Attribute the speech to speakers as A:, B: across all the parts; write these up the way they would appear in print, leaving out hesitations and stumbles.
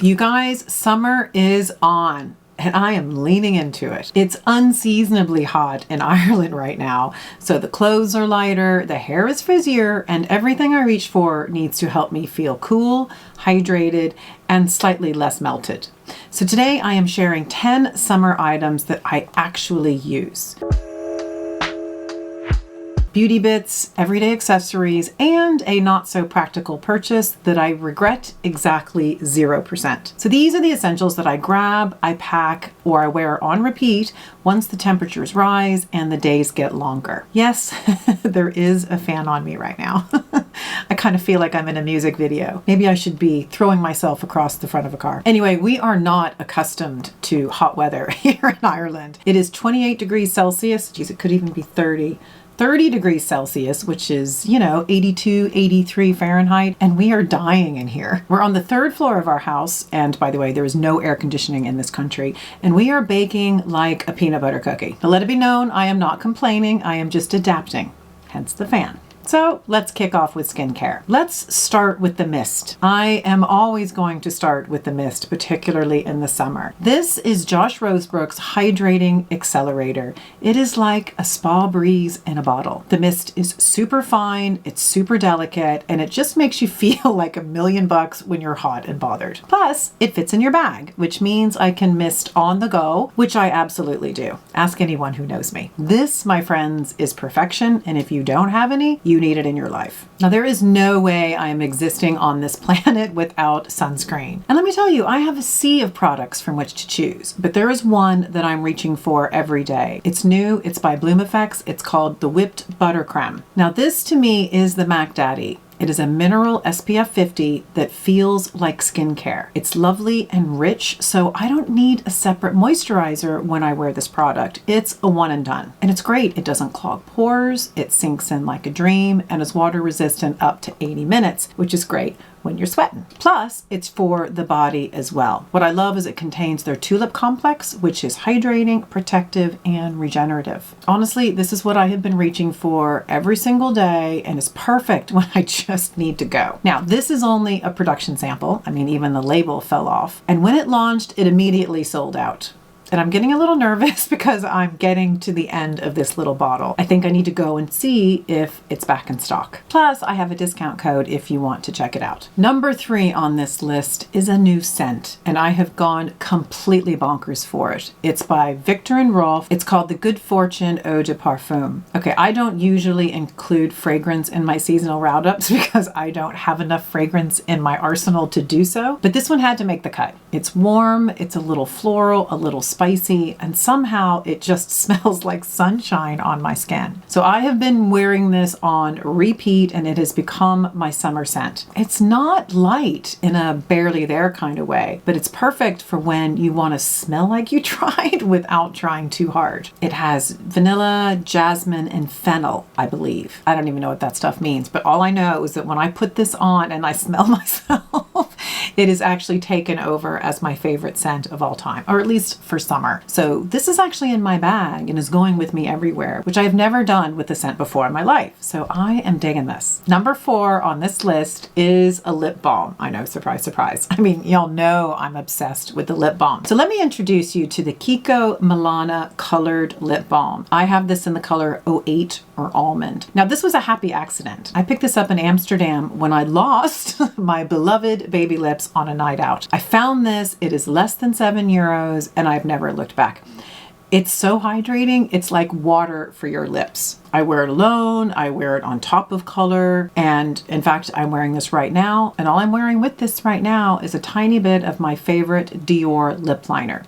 A: You guys, summer is on. And I am leaning into it. It's unseasonably hot in Ireland right now, so the clothes are lighter, the hair is frizzier, and everything I reach for needs to help me feel cool, hydrated, and slightly less melted. So today I am sharing 10 summer items that I actually use. Beauty bits, everyday accessories, and a not so practical purchase that I regret exactly 0%. So these are the essentials that I grab, I pack, or I wear on repeat once the temperatures rise and the days get longer. Yes, there is a fan on me right now. I kind of feel like I'm in a music video. Maybe I should be throwing myself across the front of a car. Anyway, we are not accustomed to hot weather here in Ireland. It is 28 degrees Celsius. Geez, it could even be 30 degrees Celsius, which is, 82, 83 Fahrenheit, and we are dying in here. We're on the 3rd floor of our house, and by the way, there is no air conditioning in this country, and we are baking like a peanut butter cookie. Now let it be known, I am not complaining, I am just adapting, hence the fan. So let's kick off with skincare. Let's start with the mist. I am always going to start with the mist, particularly in the summer. This is Josh Rosebrook's Hydrating Accelerator. It is like a spa breeze in a bottle. The mist is super fine, it's super delicate, and it just makes you feel like $1,000,000 when you're hot and bothered. Plus, it fits in your bag, which means I can mist on the go, which I absolutely do. Ask anyone who knows me. This, my friends, is perfection, and if you don't have any, you need it in your life. Now, there is no way I am existing on this planet without sunscreen. And let me tell you, I have a sea of products from which to choose, but there is one that I'm reaching for every day. It's new, it's by Bloom Effects, it's called the Whipped Butter Creme. Now, this to me is the Mac Daddy. It is a mineral SPF 50 that feels like skincare. It's lovely and rich, so I don't need a separate moisturizer when I wear this product. It's a one and done. And it's great. It doesn't clog pores, it sinks in like a dream, and is water resistant up to 80 minutes, which is great when you're sweating. Plus, it's for the body as well. What I love is it contains their tulip complex, which is hydrating, protective, and regenerative. Honestly, this is what I have been reaching for every single day and is perfect when I just need to go. Now, this is only a production sample. I mean, even the label fell off. And when it launched, it immediately sold out. And I'm getting a little nervous because I'm getting to the end of this little bottle. I think I need to go and see if it's back in stock. Plus, I have a discount code if you want to check it out. Number 3 on this list is a new scent, and I have gone completely bonkers for it. It's by Victor and Rolf. It's called the Good Fortune Eau de Parfum. Okay, I don't usually include fragrance in my seasonal roundups because I don't have enough fragrance in my arsenal to do so, but this one had to make the cut. It's warm, it's a little floral, a little spicy, and somehow it just smells like sunshine on my skin. So I have been wearing this on repeat and it has become my summer scent. It's not light in a barely there kind of way, but it's perfect for when you want to smell like you tried without trying too hard. It has vanilla, jasmine, and fennel, I believe. I don't even know what that stuff means, but all I know is that when I put this on and I smell myself, it is actually taken over as my favorite scent of all time, or at least for summer. So this is actually in my bag and is going with me everywhere, which I have never done with the scent before in my life. So I am digging this. Number 4 on this list is a lip balm. I know, surprise, surprise. I mean, y'all know I'm obsessed with the lip balm. So let me introduce you to the Kiko Milana Colored Lip Balm. I have this in the color 08 or Almond. Now, this was a happy accident. I picked this up in Amsterdam when I lost my beloved baby lips on a night out. I found this, it is less than €7, and I've never looked back. It's so hydrating, it's like water for your lips. I wear it alone, I wear it on top of color, and in fact, I'm wearing this right now, and all I'm wearing with this right now is a tiny bit of my favorite Dior lip liner.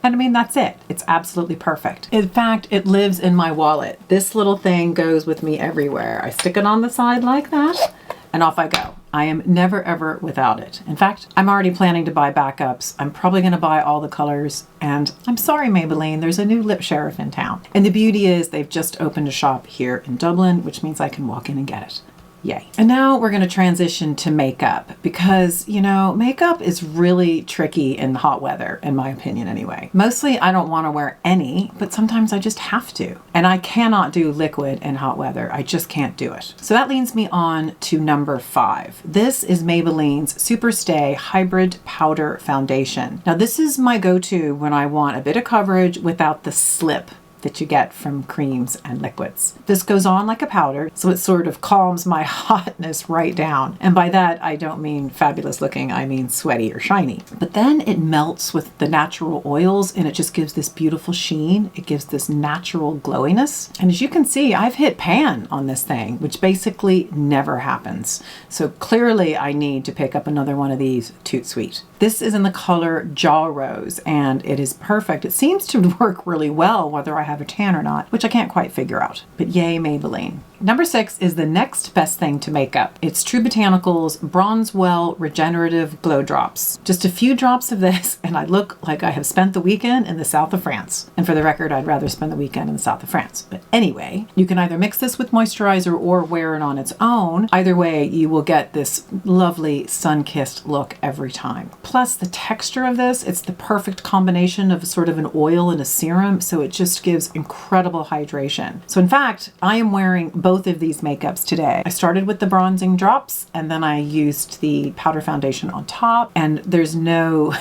A: And I mean, that's it. It's absolutely perfect. In fact, it lives in my wallet. This little thing goes with me everywhere. I stick it on the side like that, and off I go. I am never ever without it. In fact, I'm already planning to buy backups. I'm probably gonna buy all the colors, and I'm sorry, Maybelline, there's a new lip sheriff in town. And the beauty is they've just opened a shop here in Dublin, which means I can walk in and get it. Yay. And now we're going to transition to makeup because, you know, makeup is really tricky in hot weather, in my opinion anyway. Mostly I don't want to wear any, but sometimes I just have to. And I cannot do liquid in hot weather. I just can't do it. So that leads me on to number 5. This is Maybelline's Super Stay Hybrid Powder Foundation. Now this is my go-to when I want a bit of coverage without the slip that you get from creams and liquids. This goes on like a powder, so it sort of calms my hotness right down. And by that, I don't mean fabulous looking, I mean sweaty or shiny. But then it melts with the natural oils and it just gives this beautiful sheen. It gives this natural glowiness. And as you can see, I've hit pan on this thing, which basically never happens. So clearly I need to pick up another one of these Toot Sweet. This is in the color Jaw Rose and it is perfect. It seems to work really well whether I have a tan or not, which I can't quite figure out. But yay, Maybelline. Number 6 is the next best thing to makeup. It's True Botanicals Bronzewell Regenerative Glow Drops. Just a few drops of this and I look like I have spent the weekend in the south of France. And for the record, I'd rather spend the weekend in the south of France. But anyway, you can either mix this with moisturizer or wear it on its own. Either way, you will get this lovely sun-kissed look every time. Plus the texture of this, it's the perfect combination of sort of an oil and a serum. So it just gives incredible hydration. So in fact, I am wearing both of these makeups today. I started with the bronzing drops and then I used the powder foundation on top and there's no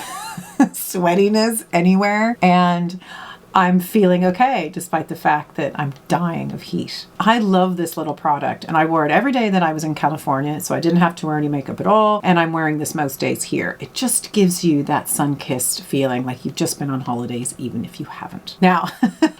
A: sweatiness anywhere and I'm feeling okay despite the fact that I'm dying of heat. I love this little product and I wore it every day that I was in California, so I didn't have to wear any makeup at all, and I'm wearing this most days here. It just gives you that sun-kissed feeling like you've just been on holidays even if you haven't. Now,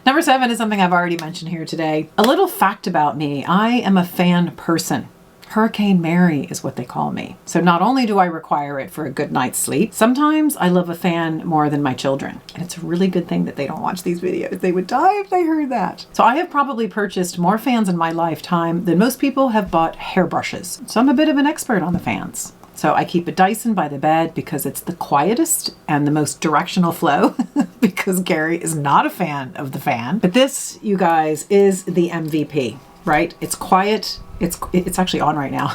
A: number 7 is something I've already mentioned here today. A little fact about me, I am a fan person. Hurricane Mary is what they call me. So not only do I require it for a good night's sleep, sometimes I love a fan more than my children. And it's a really good thing that they don't watch these videos. They would die if they heard that. So I have probably purchased more fans in my lifetime than most people have bought hairbrushes. So I'm a bit of an expert on the fans. So I keep a Dyson by the bed because it's the quietest and the most directional flow because Gary is not a fan of the fan. But this, you guys, is the MVP, right? It's quiet. It's actually on right now.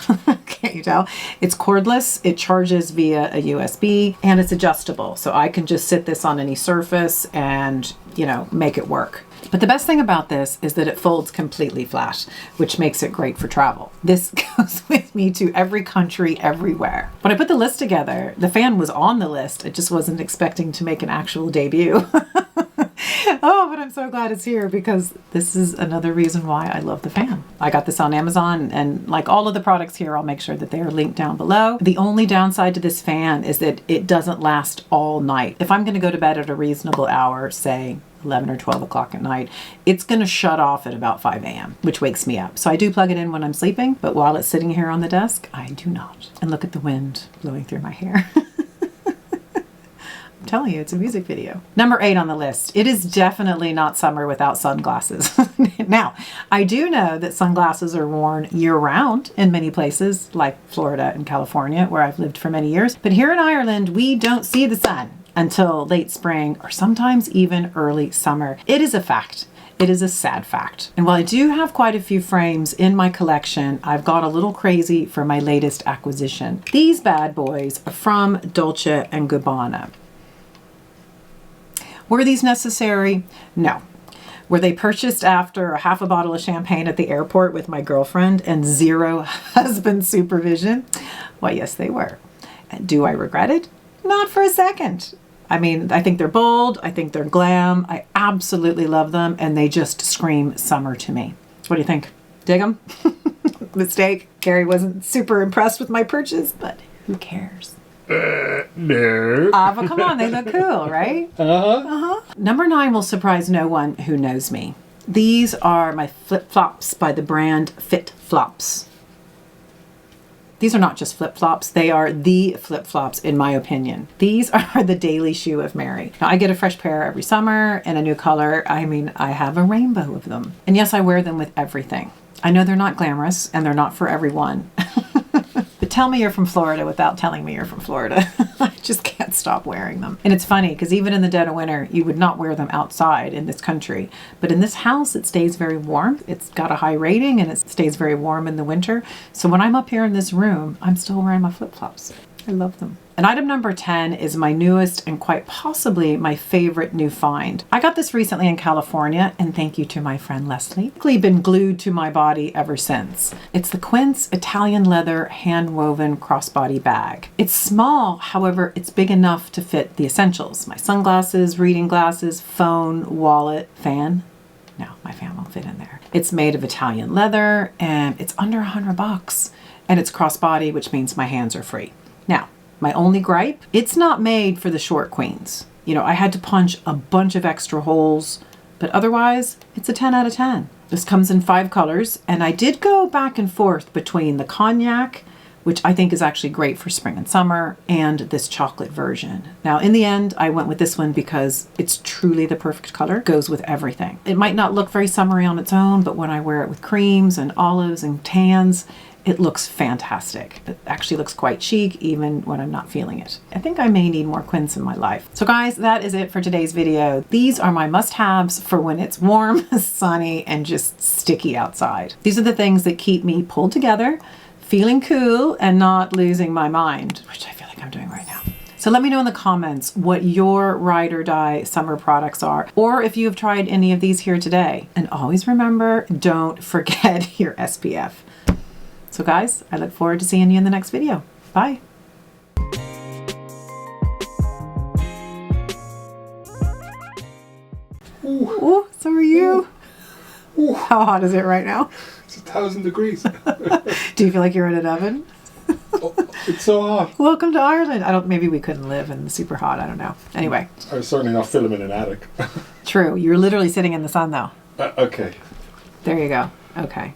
A: Can't you tell? It's cordless. It charges via a USB and it's adjustable. So I can just sit this on any surface and, you know, make it work. But the best thing about this is that it folds completely flat, which makes it great for travel. This goes with me to every country, everywhere. When I put the list together, the fan was on the list. I just wasn't expecting to make an actual debut. Oh, but I'm so glad it's here because this is another reason why I love the fan. I got this on Amazon and like all of the products here, I'll make sure that they are linked down below. The only downside to this fan is that it doesn't last all night. If I'm going to go to bed at a reasonable hour, say 11 or 12 o'clock at night, it's going to shut off at about 5 a.m., which wakes me up. So I do plug it in when I'm sleeping, but while it's sitting here on the desk, I do not. And look at the wind blowing through my hair. I'm telling you, it's a music video. Number 8 on the list. It is definitely not summer without sunglasses. Now, I do know that sunglasses are worn year-round in many places, like Florida and California, where I've lived for many years. But here in Ireland, we don't see the sun until late spring or sometimes even early summer. It is a fact. It is a sad fact. And while I do have quite a few frames in my collection, I've got a little crazy for my latest acquisition. These bad boys are from Dolce & Gabbana. Were these necessary? No. Were they purchased after half a bottle of champagne at the airport with my girlfriend and zero husband supervision? Why, yes, they were. And do I regret it? Not for a second. I mean, I think they're bold. I think they're glam. I absolutely love them. And they just scream summer to me. What do you think? Dig them? Mistake. Gary wasn't super impressed with my purchase, but who cares?
B: No.
A: But come on, they look cool, right? Number 9 will surprise no one who knows me. These are my flip-flops by the brand Fit Flops. These are not just flip-flops, they are the flip-flops in my opinion. These are the daily shoe of Mary. Now I get a fresh pair every summer in a new color. I mean, I have a rainbow of them. And yes, I wear them with everything. I know they're not glamorous and they're not for everyone. But But tell me you're from Florida without telling me you're from Florida. I just can't stop wearing them. And it's funny because even in the dead of winter, you would not wear them outside in this country. But in this house, it stays very warm. It's got a high rating and it stays very warm in the winter. So when I'm up here in this room, I'm still wearing my flip-flops. I love them. And item number 10 is my newest and quite possibly my favorite new find. I got this recently in California, and thank you to my friend Leslie. It's been glued to my body ever since. It's the Quince Italian leather hand-woven crossbody bag. It's small, however, it's big enough to fit the essentials. My sunglasses, reading glasses, phone, wallet, fan. No, my fan won't fit in there. It's made of Italian leather, and it's under $100. And it's crossbody, which means my hands are free. Now, my only gripe, it's not made for the short queens. You know, I had to punch a bunch of extra holes, but otherwise, it's a 10 out of 10. This comes in 5 colors, and I did go back and forth between the cognac, which I think is actually great for spring and summer, and this chocolate version. Now, in the end, I went with this one because it's truly the perfect color. It goes with everything. It might not look very summery on its own, but when I wear it with creams and olives and tans, it looks fantastic. It actually looks quite chic even when I'm not feeling it. I think I may need more quince in my life. So guys, that is it for today's video. These are my must-haves for when it's warm, sunny, and just sticky outside. These are the things that keep me pulled together, feeling cool, and not losing my mind, which I feel like I'm doing right now. So let me know in the comments what your ride or die summer products are, or if you have tried any of these here today. And always remember, don't forget your SPF. So guys, I look forward to seeing you in the next video. Bye. Ooh, so are you. Ooh. How hot is it right now?
B: It's 1,000 degrees.
A: Do you feel like you're in an oven?
B: Oh, it's so hot.
A: Welcome to Ireland. Maybe we couldn't live in the super hot. I don't know. Anyway.
B: I was certainly not filming in an attic.
A: True. You're literally sitting in the sun though.
B: Okay.
A: There you go. Okay.